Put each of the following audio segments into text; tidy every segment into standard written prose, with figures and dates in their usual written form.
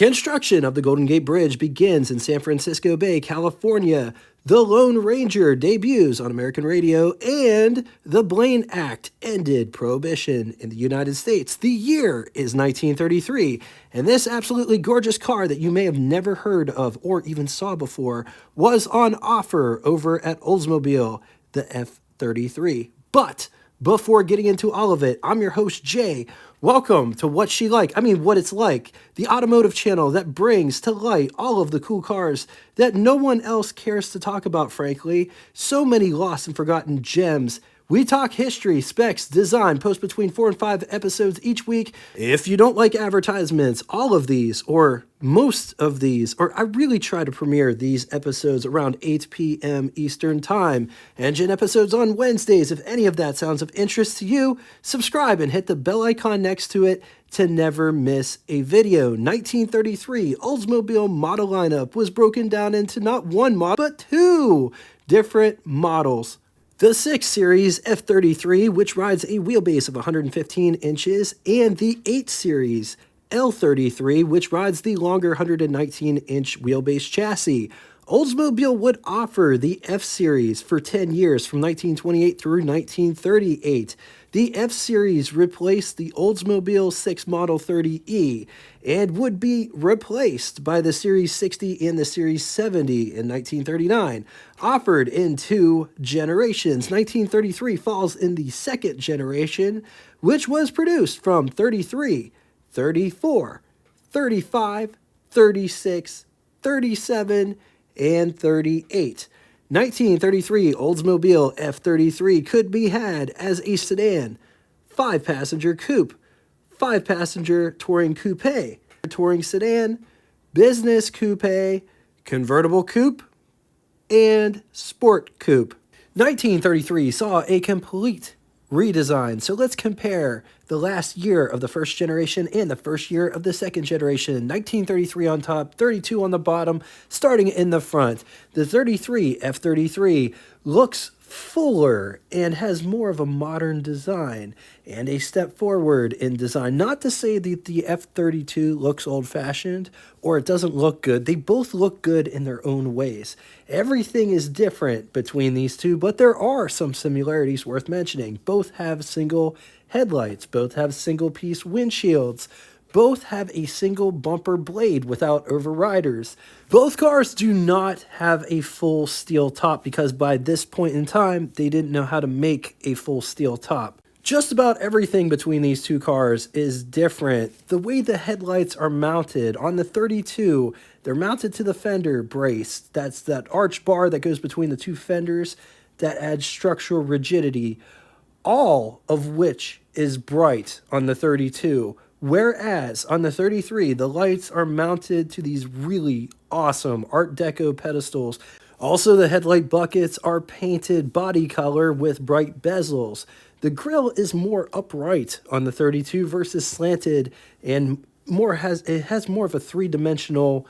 Construction of the Golden Gate Bridge begins in San Francisco Bay, California. The Lone Ranger debuts on American radio, and the Blaine Act ended prohibition in the United States. The year is 1933, and this absolutely gorgeous car that you may have never heard of or even saw before was on offer over at Oldsmobile, the F33. But before getting into all of it, I'm your host, Jay. Welcome to What It's Like, the automotive channel that brings to light all of the cool cars that no one else cares to talk about, frankly. So many lost and forgotten gems. We talk history, specs, design, post between 4 and 5 episodes each week. If you don't like advertisements, all of these, or most of these, or I really try to premiere these episodes around 8 p.m. Eastern Time. Engine episodes on Wednesdays. If any of that sounds of interest to you, subscribe and hit the bell icon next to it to never miss a video. 1933 Oldsmobile model lineup was broken down into not one model, but two different models. The 6 Series F33, which rides a wheelbase of 115 inches, and the 8 Series L33, which rides the longer 119-inch wheelbase chassis. Oldsmobile would offer the F-Series for 10 years from 1928 through 1938. The F-Series replaced the Oldsmobile 6 Model 30E and would be replaced by the Series 60 and the Series 70 in 1939. Offered in 2 generations, 1933 falls in the second generation, which was produced from 33, 34, 35, 36, 37, and 38. 1933 Oldsmobile F33 could be had as a sedan, 5-passenger coupe, 5-passenger touring coupe, touring sedan, business coupe, convertible coupe, and sport coupe. 1933 saw a complete redesign. So let's compare the last year of the first generation and the first year of the second generation. 1933 on top, 32 on the bottom, starting in the front. The 33 F33 looks fuller and has more of a modern design and a step forward in design. Not to say that the F32 looks old-fashioned or it doesn't look good. They both look good in their own ways. Everything is different between these two, but there are some similarities worth mentioning. Both have single headlights, both have single-piece windshields, both have a single bumper blade without overriders. Both cars do not have a full steel top because by this point in time, they didn't know how to make a full steel top. Just about everything between these two cars is different. The way the headlights are mounted on the 32, they're mounted to the fender brace. That's that arch bar that goes between the two fenders that adds structural rigidity, all of which is bright on the 32. Whereas on the 33, the lights are mounted to these really awesome Art Deco pedestals. Also, the headlight buckets are painted body color with bright bezels. The grille is more upright on the 32 versus slanted, and it has more of a three-dimensional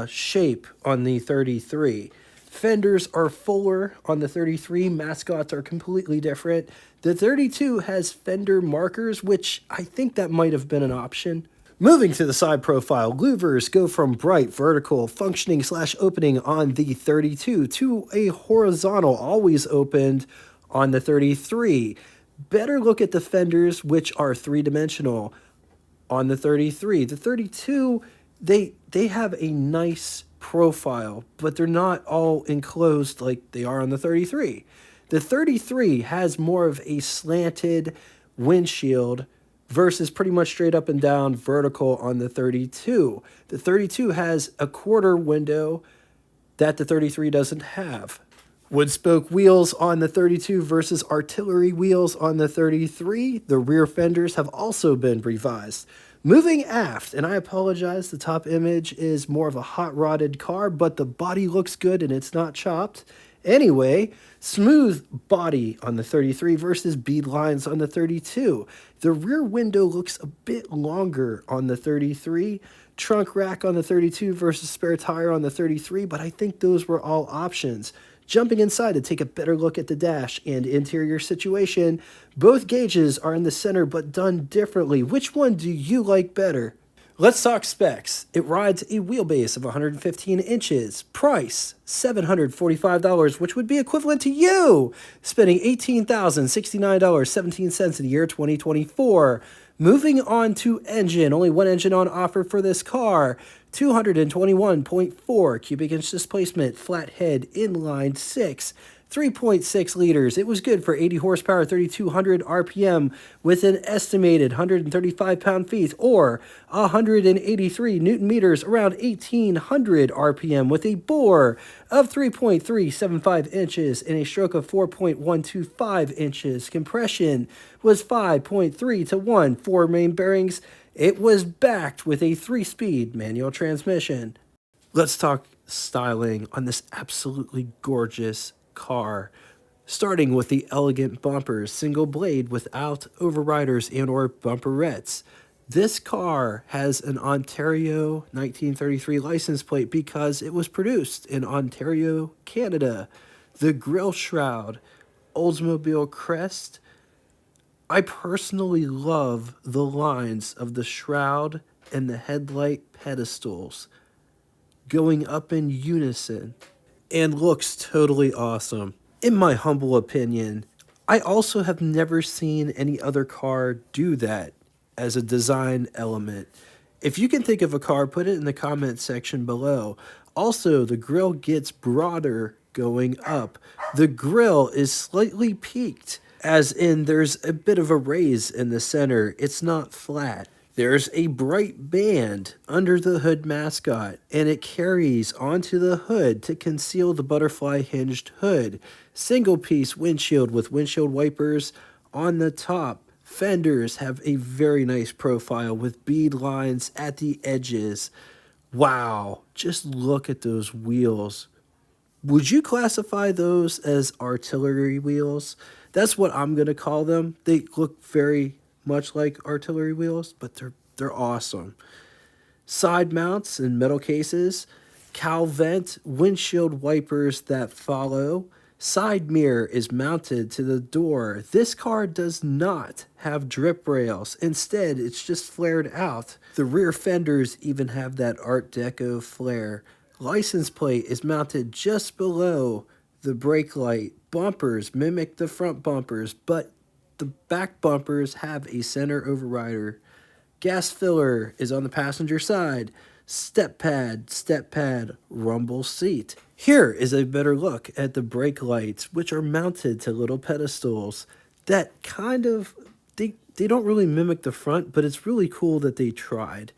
shape on the 33. Fenders are fuller on the 33. Mascots are completely different. The 32 has fender markers, which I think that might have been an option. Moving to the side profile, louvers go from bright vertical functioning / opening on the 32 to a horizontal, always opened on the 33. Better look at the fenders, which are three-dimensional on the 33. The 32, they have a nice profile, but they're not all enclosed like they are on the 33. The 33 has more of a slanted windshield versus pretty much straight up and down vertical on the 32. The 32 has a quarter window that the 33 doesn't have. Wood spoke wheels on the 32 versus artillery wheels on the 33. The rear fenders have also been revised. Moving aft, and I apologize, the top image is more of a hot-rodded car, but the body looks good and it's not chopped. Anyway, smooth body on the 33 versus bead lines on the 32. The rear window looks a bit longer on the 33. Trunk rack on the 32 versus spare tire on the 33, but I think those were all options. Jumping inside to take a better look at the dash and interior situation, both gauges are in the center but done differently. Which one do you like better? Let's talk specs. It rides a wheelbase of 115 inches. Price, $745, which would be equivalent to you spending $18,069.17 in the year 2024. Moving on to engine, only one engine on offer for this car. 221.4 cubic inch displacement, flathead inline 6. 3.6 liters. It was good for 80 horsepower, 3,200 RPM with an estimated 135 pound-feet or 183 newton meters around 1,800 RPM with a bore of 3.375 inches and a stroke of 4.125 inches. Compression was 5.3 to 1. 4 main bearings. It was backed with a 3-speed manual transmission. Let's talk styling on this absolutely gorgeous car, starting with the elegant bumpers, single blade without overriders and or bumperettes. This car has an Ontario 1933 license plate because it was produced in Ontario, Canada. The grille shroud, Oldsmobile crest. I personally love the lines of the shroud and the headlight pedestals going up in unison and looks totally awesome. In my humble opinion, I also have never seen any other car do that as a design element. If you can think of a car, put it in the comment section below. Also, the grille gets broader going up. The grille is slightly peaked, as in there's a bit of a raise in the center. It's not flat. There's a bright band under the hood mascot, and it carries onto the hood to conceal the butterfly hinged hood. Single piece windshield with windshield wipers on the top. Fenders have a very nice profile with bead lines at the edges. Wow, just look at those wheels. Would you classify those as artillery wheels? That's what I'm going to call them. They look very much like artillery wheels, but they're awesome. Side mounts and metal cases, cowl vent, windshield wipers that follow. Side mirror is mounted to the door. This car does not have drip rails. Instead, it's just flared out. The rear fenders even have that Art Deco flare. License plate is mounted just below the brake light. Bumpers mimic the front bumpers, but the back bumpers have a center overrider. Gas filler is on the passenger side. Step pad, rumble seat. Here is a better look at the brake lights, which are mounted to little pedestals that kind of, they don't really mimic the front, but it's really cool that they tried.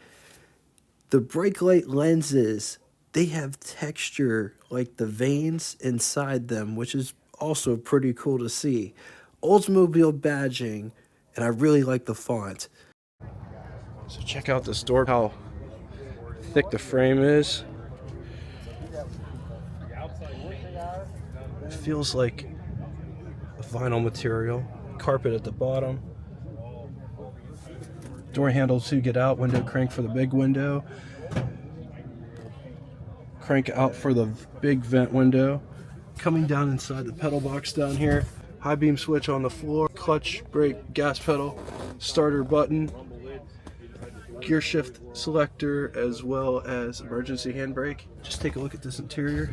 The brake light lenses, they have texture like the veins inside them, which is also pretty cool to see. Oldsmobile badging, and I really like the font. So check out this door, how thick the frame is. It feels like a vinyl material. Carpet at the bottom. Door handle to get out, window crank for the big window. Crank out for the big vent window. Coming down inside the pedal box down here. High beam switch on the floor, clutch, brake, gas pedal, starter button, gear shift selector, as well as emergency handbrake. Just take a look at this interior.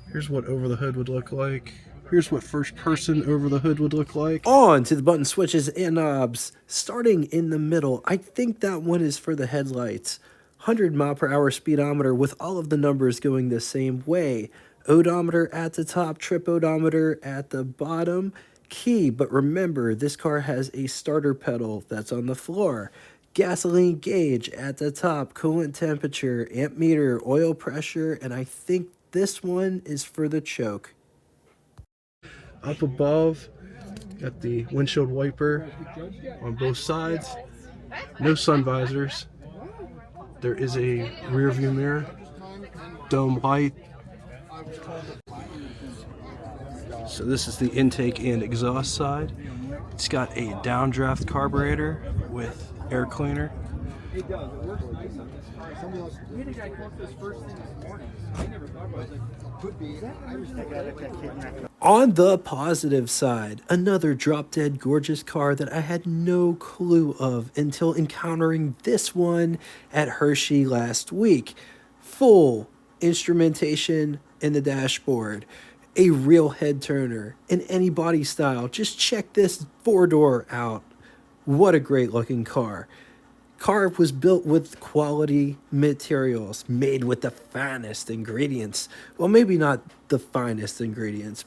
Here's what over the hood would look like. Here's what first person over the hood would look like. On to the button switches and knobs. Starting in the middle, I think that one is for the headlights. 100 mile per hour speedometer with all of the numbers going the same way. Odometer at the top, trip odometer at the bottom. Key, but remember, this car has a starter pedal that's on the floor. Gasoline gauge at the top, coolant temperature, amp meter, oil pressure, and I think this one is for the choke. Up above, got the windshield wiper on both sides. No sun visors. There is a rear view mirror, dome light. So this is the intake and exhaust side. It's got a downdraft carburetor with air cleaner. On the positive side, another drop dead gorgeous car that I had no clue of until encountering this one at Hershey last week. Full instrumentation in the dashboard, a real head turner in any body style. Just check this four-door out. What a great looking car. Car was built with quality materials, made with the finest ingredients. Well, maybe not the finest ingredients,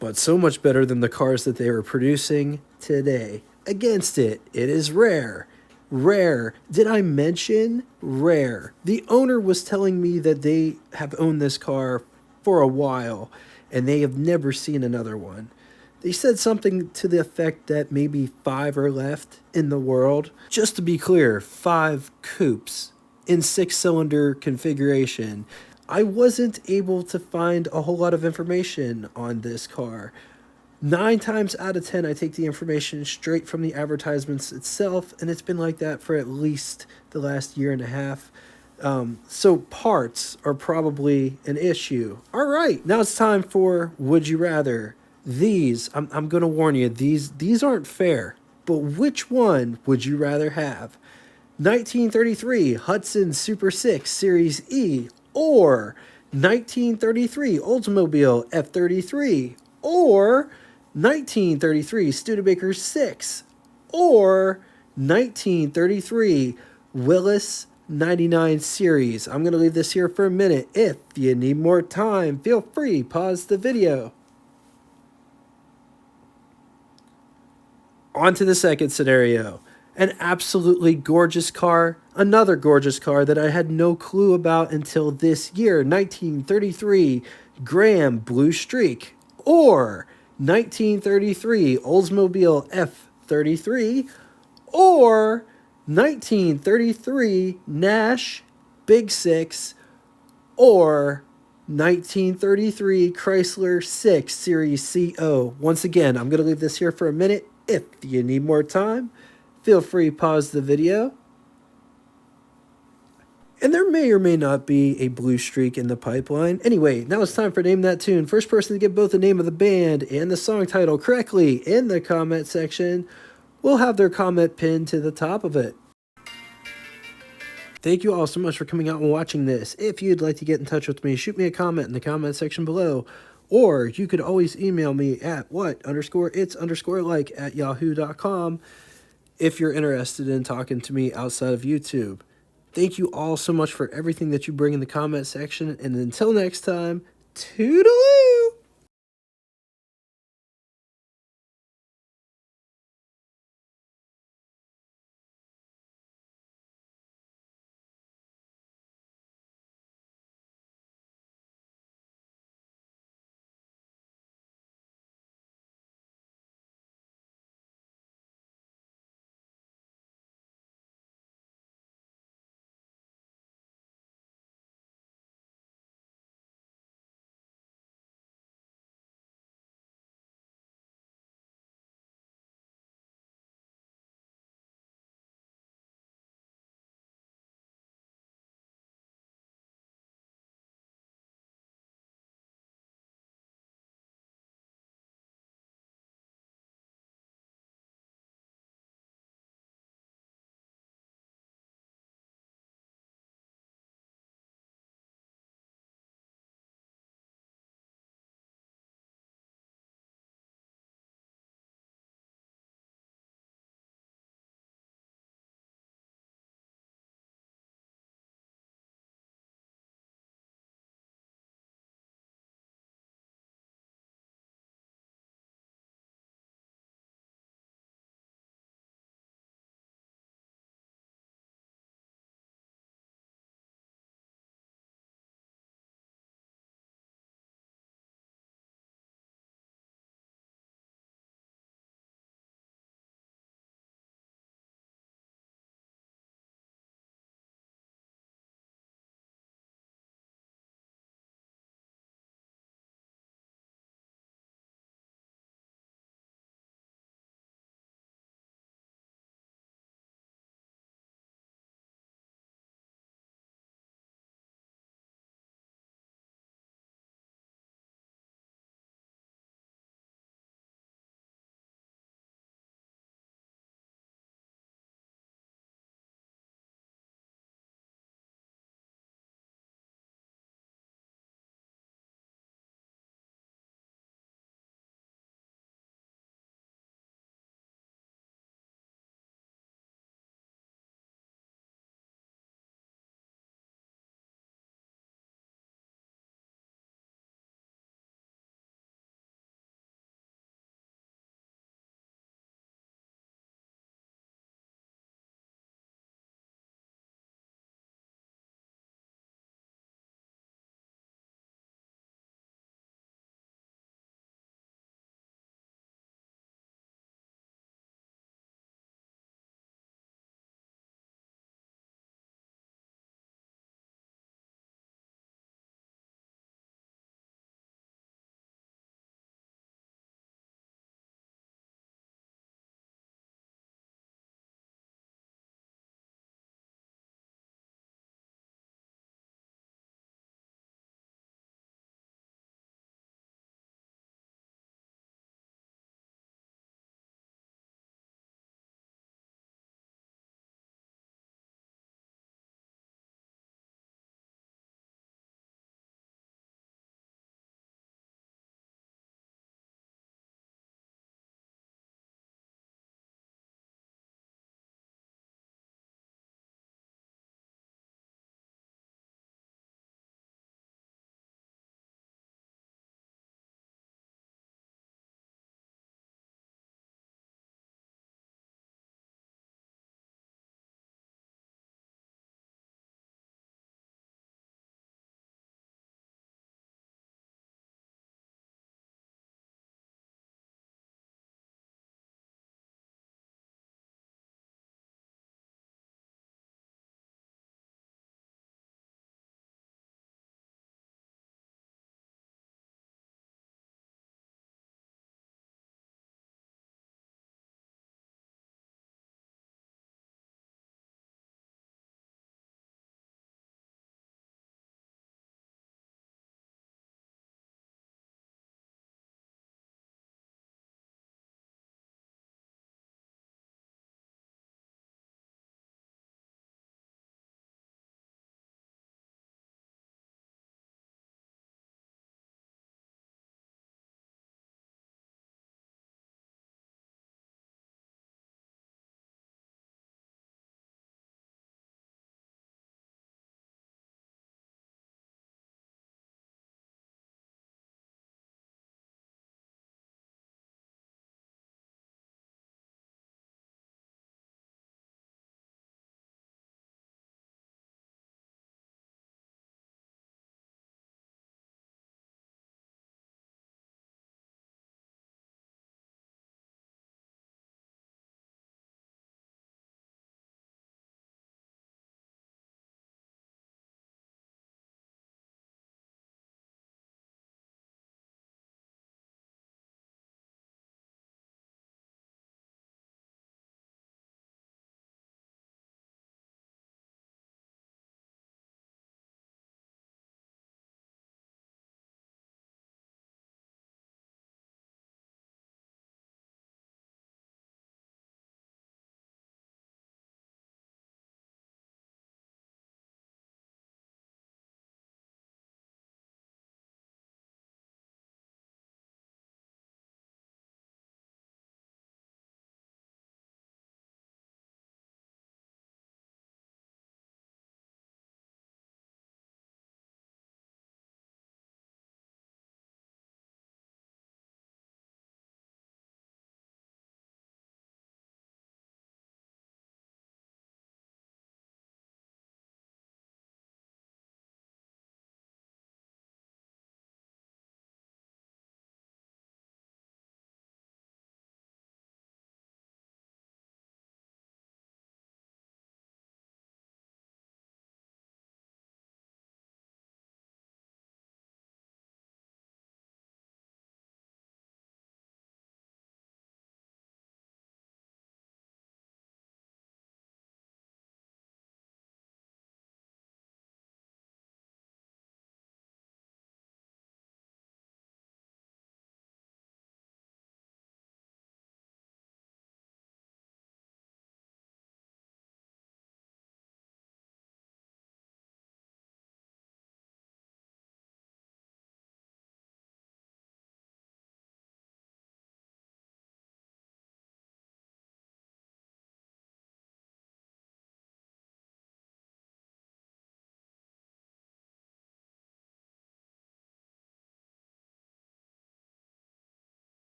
but so much better than the cars that they were producing today. Against it, it is rare. Rare. Did I mention rare? The owner was telling me that they have owned this car for a while and they have never seen another one. They said something to the effect that maybe 5 are left in the world. Just to be clear, 5 coupes in 6-cylinder configuration. I wasn't able to find a whole lot of information on this car. 9 times out of 10, I take the information straight from the advertisements itself, and it's been like that for at least the last year and a half. So parts are probably an issue. All right, now it's time for Would You Rather. These, I'm going to warn you, these aren't fair, but which one would you rather have? 1933 Hudson Super 6 Series E, or 1933 Oldsmobile F33, or 1933 Studebaker 6, or 1933 Willis 99 Series. I'm going to leave this here for a minute. If you need more time, feel free, pause the video. On to the second scenario. An absolutely gorgeous car, another gorgeous car that I had no clue about until this year, 1933 Graham Blue Streak, or 1933 Oldsmobile F33, or 1933 Nash Big 6, or 1933 Chrysler 6 Series CO. Once again, I'm going to leave this here for a minute. If you need more time, feel free to pause the video. And there may or may not be a blue streak in the pipeline. Anyway, now it's time for Name That Tune. First person to get both the name of the band and the song title correctly in the comment section will have their comment pinned to the top of it. Thank you all so much for coming out and watching this. If you'd like to get in touch with me, shoot me a comment in the comment section below. Or you could always email me at what_its_like@yahoo.com if you're interested in talking to me outside of YouTube. Thank you all so much for everything that you bring in the comment section. And until next time, toodaloo!